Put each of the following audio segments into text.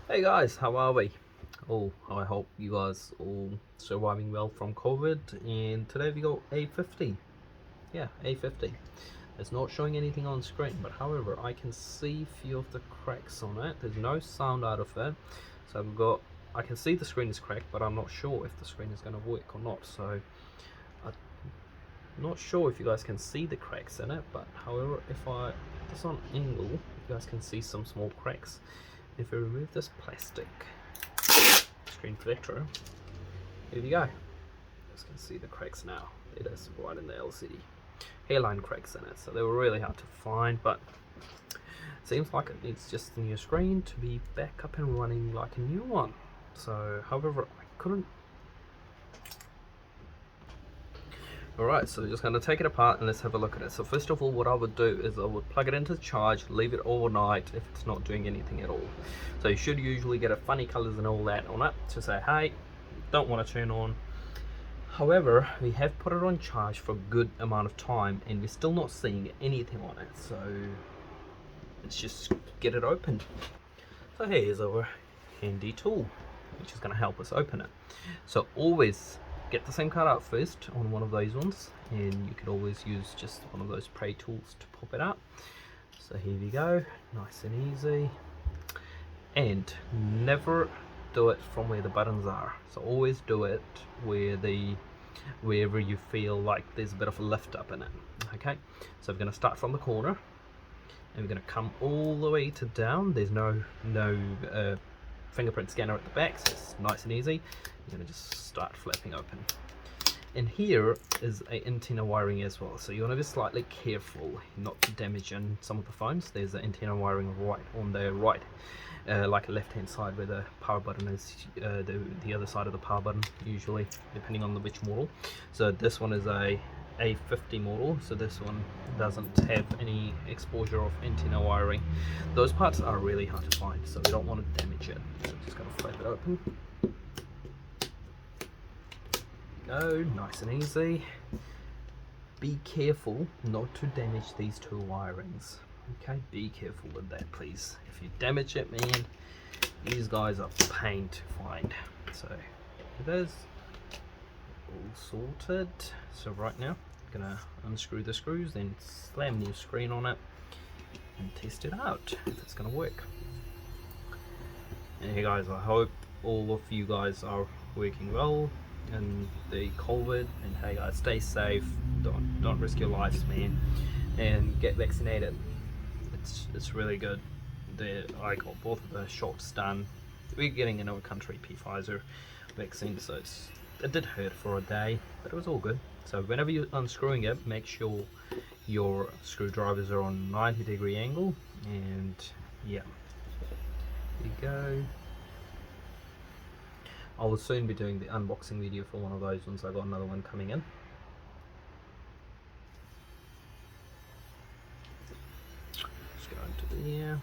Hey guys, how are we? Oh, I hope you guys all surviving well from COVID. And today we got A50. Yeah, A50. It's not showing anything on screen, but however, I can see a few of the cracks on it. There's no sound out of it, so I can see the screen is cracked, but I'm not sure if the screen is going to work or not. So I'm not sure if you guys can see the cracks in it, but however, if I put this on angle, you guys can see some small cracks. If we remove this plastic screen protector, here we go. You guys can see the cracks now. It is right in the LCD. Hairline cracks in it, so they were really hard to find, but seems like it needs just a new screen to be back up and running like a new one. So, however, I couldn't. Alright, so we're just going to take it apart and let's have a look at it. So first of all, what I would do is I would plug it into charge, leave it overnight if it's not doing anything at all. So you should usually get a funny colours and all that on it to say, hey, don't want to turn on. However, we have put it on charge for a good amount of time and we're still not seeing anything on it. So let's just get it opened. So here's our handy tool, which is going to help us open it. So always get the SIM card out first on one of those ones, and you could always use just one of those prey tools to pop it out. So here we go, nice and easy. And never do it from where the buttons are. So always do it wherever you feel like there's a bit of a lift up in it. Okay, so we're going to start from the corner and we're going to come all the way to down. There's no fingerprint scanner at the back, so it's nice and easy. You're going to just start flapping open. And here is a antenna wiring as well, so you want to be slightly careful not to damage in some of the phones. There's an antenna wiring right on the right, like a left hand side where the power button is, the other side of the power button usually, depending on which model. So this one is a A50 model, so this one doesn't have any exposure of antenna wiring. Those parts are really hard to find, so we don't want to damage it. So just going to flap it open. Go, nice and easy. Be careful not to damage these two wirings. Okay, be careful with that, please. If you damage it, man, these guys are pain to find. So it is all sorted. So right now, I'm gonna unscrew the screws, then slam the new screen on it and test it out if it's gonna work. And hey guys, I hope all of you guys are working well in the COVID, and hey guys, stay safe, don't risk your lives, man, and get vaccinated. It's really good. I got both of the shots done. We're getting in our country Pfizer vaccine, so it did hurt for a day, but it was all good. So whenever you're unscrewing it, make sure your screwdrivers are on 90-degree angle, and yeah, there you go. I will soon be doing the unboxing video for one of those ones. I got another one coming in. Just go into there.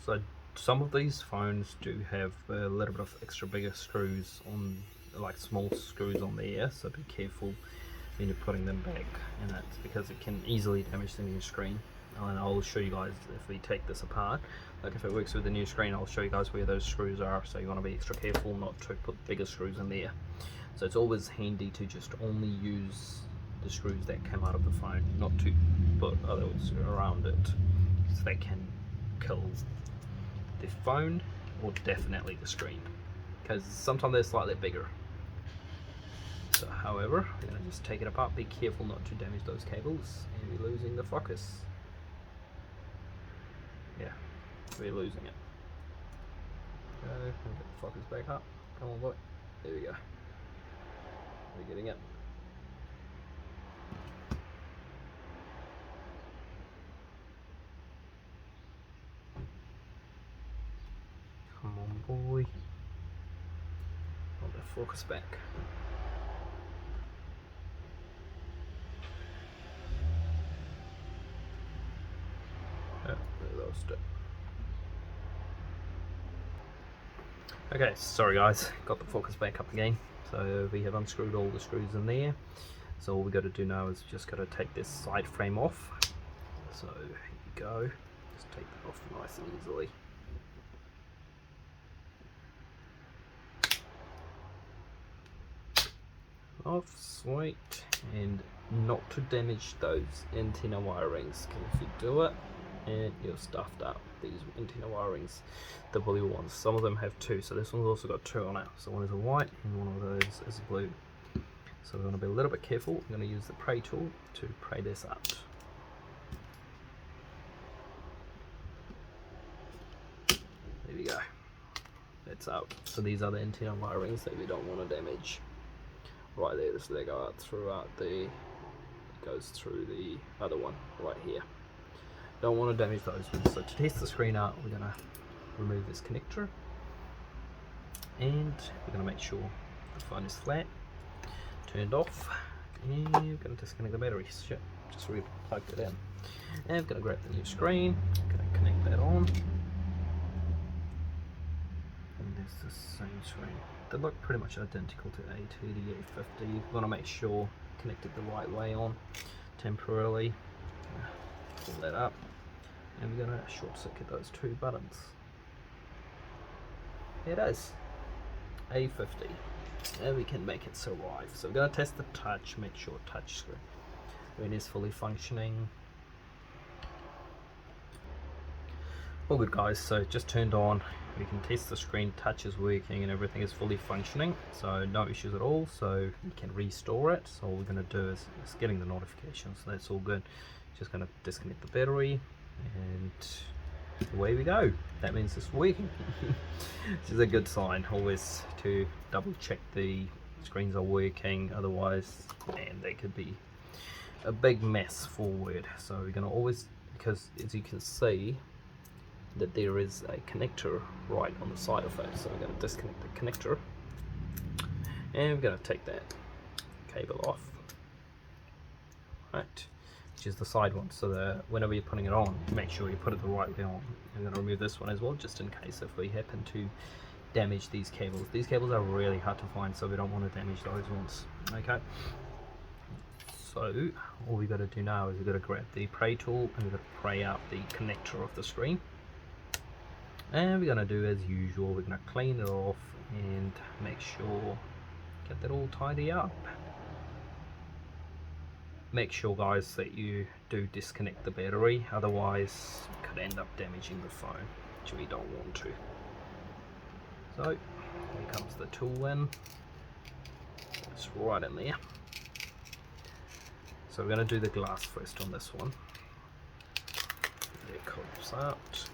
So some of these phones do have a little bit of extra bigger screws on, like small screws on there, so be careful when you're putting them back, and that's because it can easily damage the new screen. And I'll show you guys if we take this apart, like if it works with the new screen, I'll show you guys where those screws are, so you want to be extra careful not to put bigger screws in there. So it's always handy to just only use the screws that come out of the phone, not to put others around it, because they can kill the phone or definitely the screen, because sometimes they're slightly bigger. So however, I'm going to just take it apart. Be careful not to damage those cables, and we're losing the focus. Yeah, we're losing it. Okay, get the focus back up. Come on, boy. There we go. We're getting it. Come on, boy. Hold that focus back. post it. Okay, sorry guys, got the focus back up again. So we have unscrewed all the screws in there. So all we got to do now is just got to take this side frame off. So here you go, just take that off nice and easily. Off, sweet, and not to damage those antenna wirings, because if you do it, and you're stuffed up. These antenna wirings, the blue ones, some of them have two, so this one's also got two on it. So one is a white and one of those is blue. So we're going to be a little bit careful. I'm going to use the pray tool to pray this out. There we go. That's out. So these are the antenna wirings that we don't want to damage. Right there, just let go out throughout the, it goes through the other one right here. Don't want to damage those ones. So to test the screen out, we're going to remove this connector, and we're going to make sure the phone is flat, turned off, and we're going to disconnect the battery. Shit, just re-plugged it in. And we're going to grab the new screen, going to connect that on, and there's the same screen. They look pretty much identical to A30, A50. You want to make sure connected the right way on temporarily. Pull that up, and we're going to short circuit those two buttons. There it is, A50, and we can make it survive. So we're going to test the touch, make sure touch screen is fully functioning. All good guys, so just turned on. We can test the screen, touch is working and everything is fully functioning, so no issues at all. So you can restore it. So all we're going to do is getting the notifications, so that's all good. Just going to disconnect the battery, and away we go. That means it's working. This is a good sign, always to double check the screens are working, otherwise, man, they could be a big mess forward. So we're going to always, because as you can see that there is a connector right on the side of it, so we're going to disconnect the connector, and we're going to take that cable off, right, which is the side one, so that whenever you're putting it on, make sure you put it the right way on. I'm going to remove this one as well, just in case if we happen to damage these cables. These cables are really hard to find, so we don't want to damage those ones. Okay, so all we got to do now is we've got to grab the pray tool, and we've got to pray out the connector of the screen. And we're going to do as usual, we're going to clean it off and make sure, get that all tidy up. Make sure guys that you do disconnect the battery, otherwise you could end up damaging the phone, which we don't want to. So here comes the tool in, it's right in there. So we're going to do the glass first on this one. It comes out.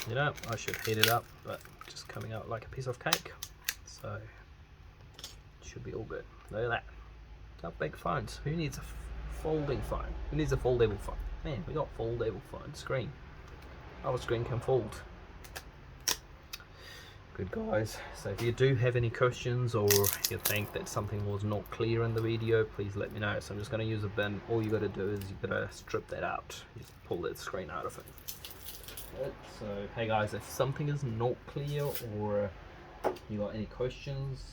You know, I should heat it up, but just coming out like a piece of cake. So it should be all good. Look at that. Got big phones. Who needs a folding phone? Who needs a foldable phone? Man, we got foldable phone screen. Our screen can fold. Good guys. So if you do have any questions, or you think that something was not clear in the video, please let me know. So I'm just going to use a bin. All you got to do is you got to strip that out. You just pull that screen out of it. So hey guys, if something is not clear, or you got any questions,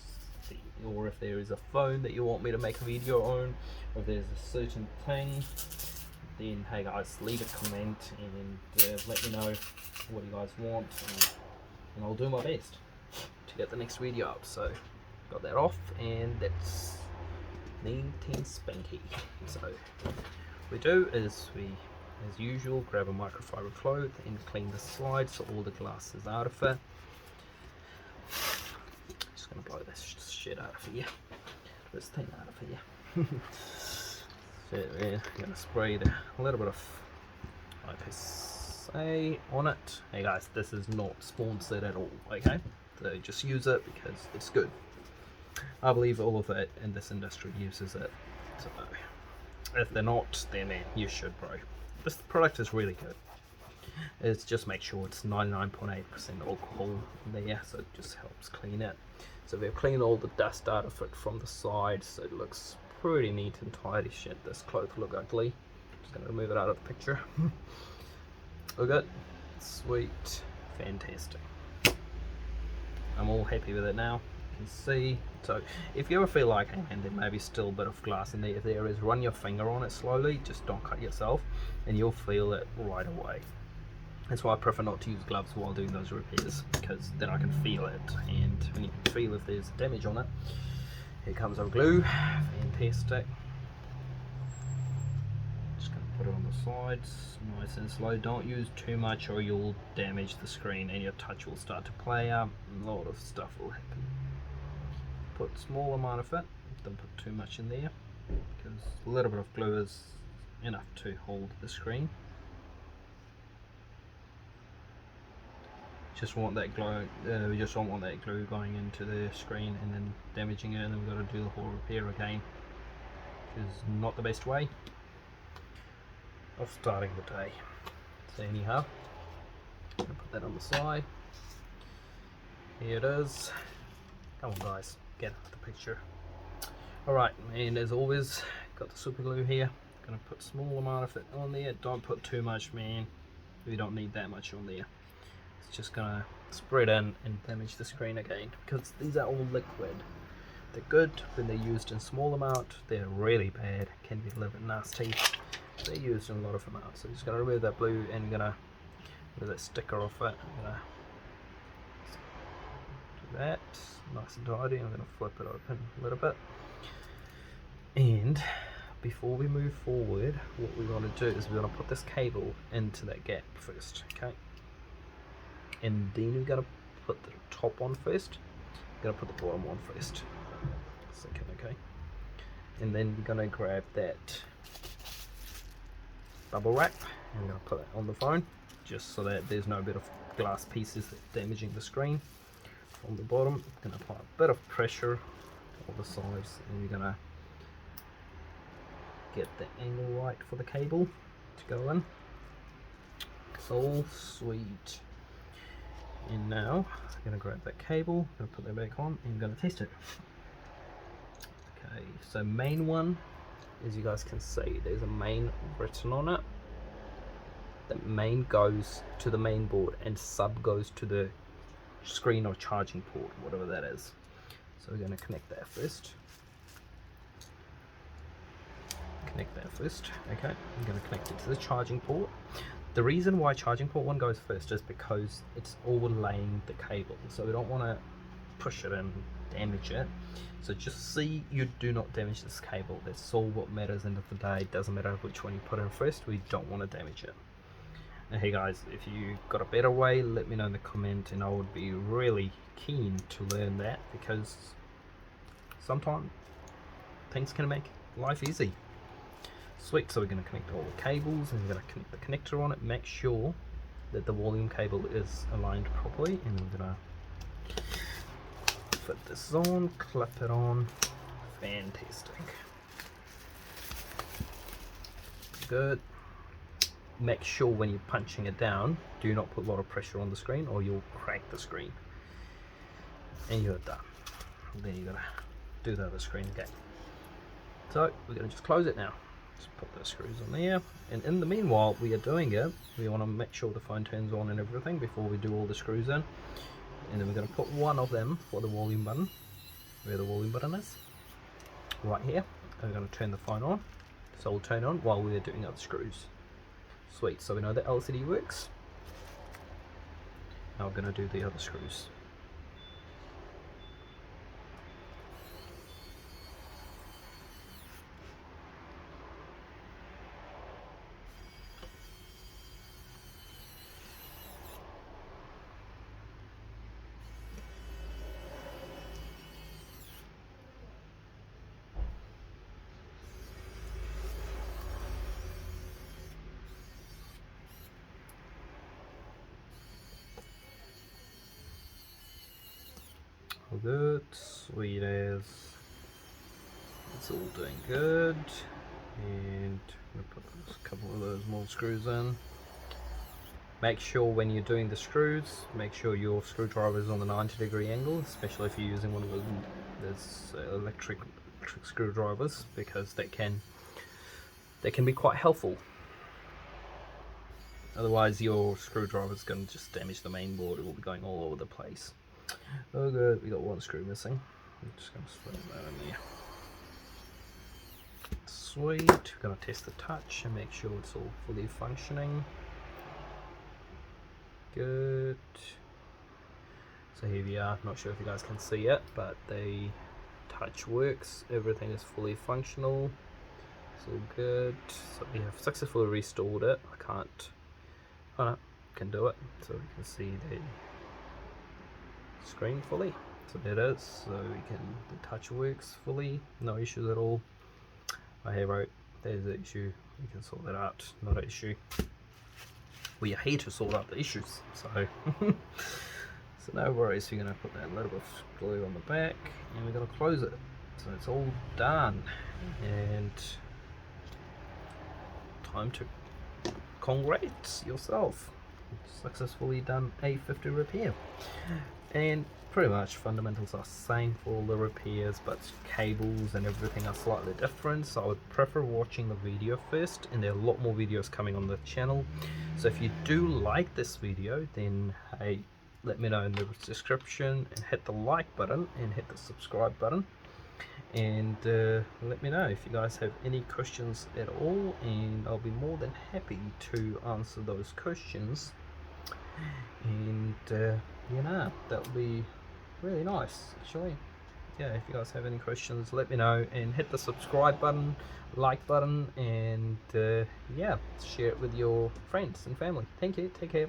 or if there is a phone that you want me to make a video on, or if there's a certain thing, then hey guys, leave a comment and let me know what you guys want, and I'll do my best to get the next video up. So got that off, and that's neat and spanky. So what we do is we, as usual, grab a microfiber cloth and clean the slide so all the glass is out of it. Just gonna blow this shit out of here, this thing out of here. So we're gonna spray a little bit of IPA on it. Hey guys, this is not sponsored at all, okay? So just use it because it's good. I believe all of it in this industry uses it. So if they're not, then man, you should, bro. This product is really good. It's just make sure it's 99.8% alcohol in there, so it just helps clean it. So we've cleaned all the dust out of it from the side, so it looks pretty neat and tidy. Shit, this cloth look ugly. Just gonna move it out of the picture. Look good, sweet, fantastic. I'm all happy with it now. You can see. So if you ever feel like, hey man, there may be still a bit of glass in there, if there is, run your finger on it slowly, just don't cut yourself, and you'll feel it right away. That's why I prefer not to use gloves while doing those repairs, because then I can feel it, and when you can feel if there's damage on it, here comes our glue. Fantastic. Just going to put it on the sides, nice and slow. Don't use too much or you'll damage the screen and your touch will start to play up. A lot of stuff will happen. Put a small amount of it, don't put too much in there, because a little bit of glue is enough to hold the screen. Just want that glue. We just don't want that glue going into the screen and then damaging it, and then we've got to do the whole repair again, which is not the best way of starting the day. So anyhow, I'm gonna put that on the side. Here it is. Come on guys, get out of the picture. Alright, and as always, got the super glue here. Gonna put a small amount of it on there. Don't put too much, man. We don't need that much on there. It's just gonna spread in and damage the screen again, because these are all liquid. They're good when they're used in small amount. They're really bad, can be a little bit nasty. They're used in a lot of amounts. So just gonna remove that blue and gonna remove that sticker off it. I'm gonna do that nice and tidy. I'm gonna flip it open a little bit. And before we move forward, what we're gonna do is we're gonna put this cable into that gap first, okay? And then we're gonna put the top on first. We're gonna put the bottom on first. Second, okay? And then we're gonna grab that bubble wrap and I'm gonna put it on the phone, just so that there's no bit of glass pieces damaging the screen. From the bottom, I'm gonna apply a bit of pressure on the sides, and we're gonna get the angle right for the cable to go in. It's all sweet. And now I'm going to grab that cable, going to put that back on, and I'm going to test it. Okay, so main one, as you guys can see, there's a main written on it. The main goes to the main board and sub goes to the screen or charging port, whatever that is. So we're going to connect that first. Okay, I'm going to connect it to the charging port. The reason why charging port 1 goes first is because it's overlaying the cable, so we don't want to push it and damage it. So just see you do not damage this cable. That's all what matters end of the day. It doesn't matter which one you put in first, we don't want to damage it. Now hey guys, if you got a better way, let me know in the comment, and I would be really keen to learn that, because sometimes things can make life easy. Sweet, so we're going to connect all the cables, and we're going to connect the connector on it. Make sure that the volume cable is aligned properly, and we're going to fit this on, clip it on. Fantastic. Good. Make sure when you're punching it down, do not put a lot of pressure on the screen or you'll crack the screen. And you're done. Then you're going to do the other screen again. So we're going to just close it now. Just put the screws on there, and in the meanwhile we are doing it, we want to make sure the phone turns on and everything before we do all the screws in. And then we're going to put one of them for the volume button, where the volume button is, right here. And we're going to turn the phone on, so we'll turn on while we're doing other screws. Sweet, so we know the LCD works. Now we're going to do the other screws. Good, sweet as. It's all doing good. And I'm going to put a couple of those more screws in. Make sure when you're doing the screws, make sure your screwdriver is on the 90-degree angle, especially if you're using one of those electric screwdrivers, because they can be quite helpful Otherwise your screwdriver is going to just damage the main board. It will be going all over the place. Oh good, we got one screw missing. I'm just going to slip that in there. Sweet. We're going to test the touch and make sure it's all fully functioning. Good. So here we are. Not sure if you guys can see it, but the touch works. Everything is fully functional. It's all good. So we have successfully restored it. I can't. Oh no, can do it. So we can see the screen fully. So there it is. So we can. The touch works fully. No issues at all. Oh, hey, right. There's the issue. We can sort that out. Not an issue. We are here to sort out the issues. So. So no worries, we're going to put that little bit of glue on the back and we're going to close it. So it's all done and time to congratulate yourself. Successfully done A50 repair. And pretty much fundamentals are the same for all the repairs, but cables and everything are slightly different. So I would prefer watching the video first, and there are a lot more videos coming on the channel. So if you do like this video, then hey, let me know in the description and hit the like button and hit the subscribe button, and let me know if you guys have any questions at all, and I'll be more than happy to answer those questions. And you know, that'll be really nice actually. Yeah, if you guys have any questions, let me know and hit the subscribe button, like button, and yeah, share it with your friends and family. Thank you, take care.